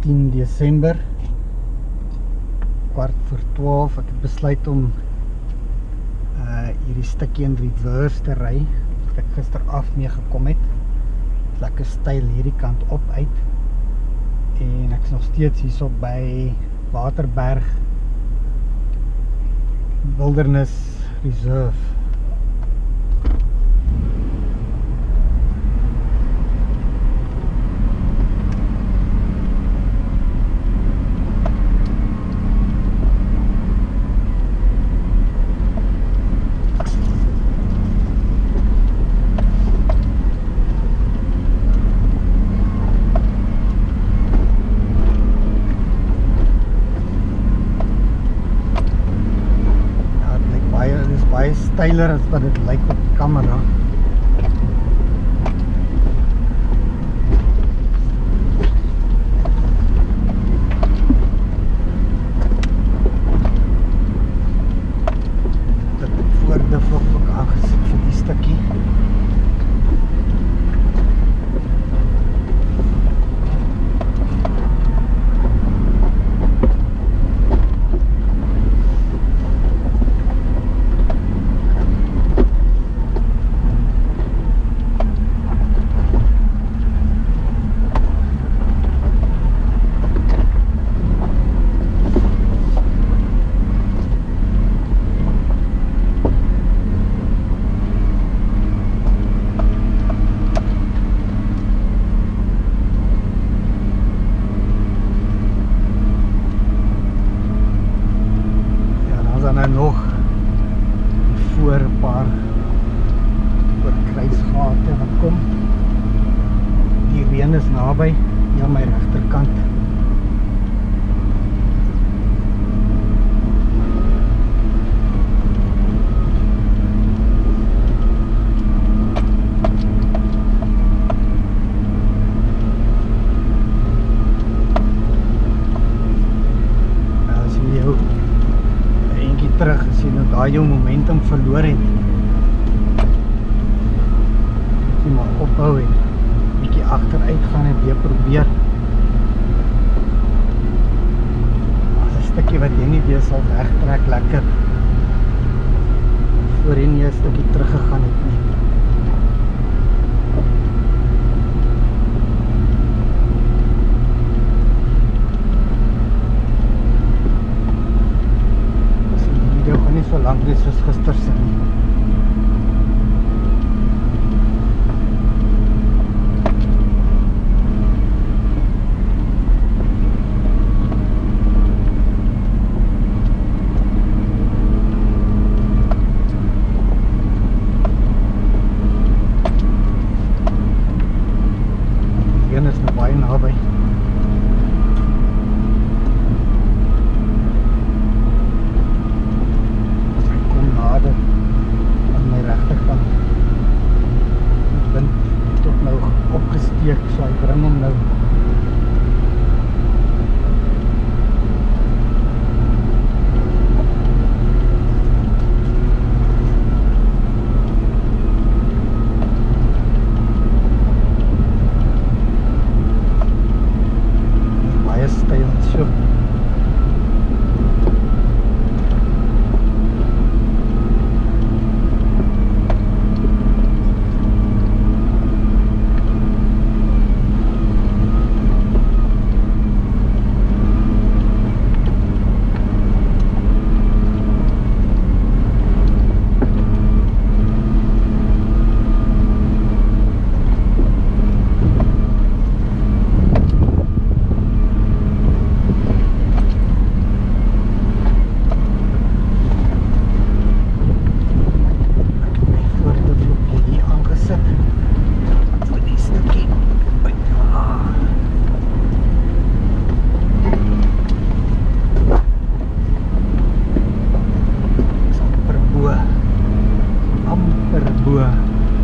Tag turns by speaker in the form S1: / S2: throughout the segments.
S1: 10 Desember 11:15. Ek het besluit om hierdie stukkie in reverse te ry wat ek gister af mee gekom het. Lekker styl hierdie kant op uit. En ek is nog steeds hierso by Waterberg Wilderness Reserve. Baie styler as wat dit lyk op die kamera. Dit het voor die vlok ook aangesit vir die stukkie. Nog voor 'n paar kruisgate wat kom. Die reën is naby hier aan my regterkant. Terug as jy nou daai jou momentum verloor het, moet jy maar ophou en bietjie agteruit gaan en weer probeer. As 'n stukkie wat jy nie weer sal wegtrek lekker voorheen jy 'n stukkie teruggegaan het nie. So lank is soos gister se nie. Reën is nou baie naby. Aan my regterkant. Die wind het tot nou opgesteek, so ek bring hom nou. Baie styl so.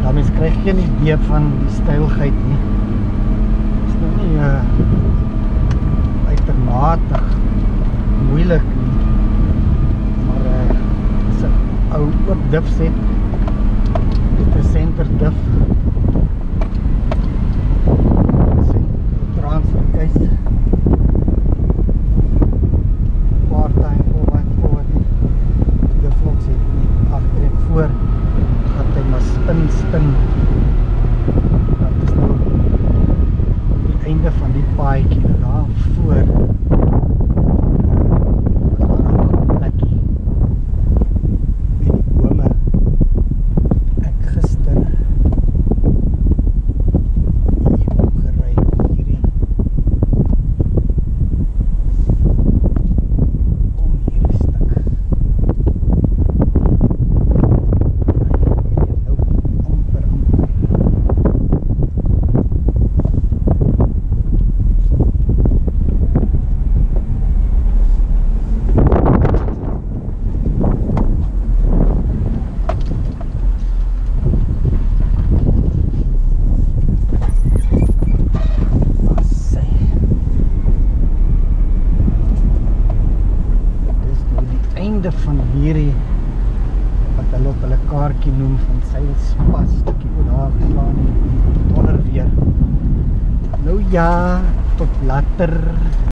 S1: Daarmee krijg je geen idee van die stijlheid nie. Het is nou nie uitermate moeilik nie. Maar as 'n ou oop diff set met 'n center diff, transfer case einde van die paadjie, daar voor was daar 'n plekkie met die bome. Ek gister hier omgery hierheen. Om hierdie stuk. Nou amper. Einde van hierdie wat hulle op hulle kaartjie noem van Seilspas, stukkie oor daar geslaan het, donder weer. Nou ja, tot later.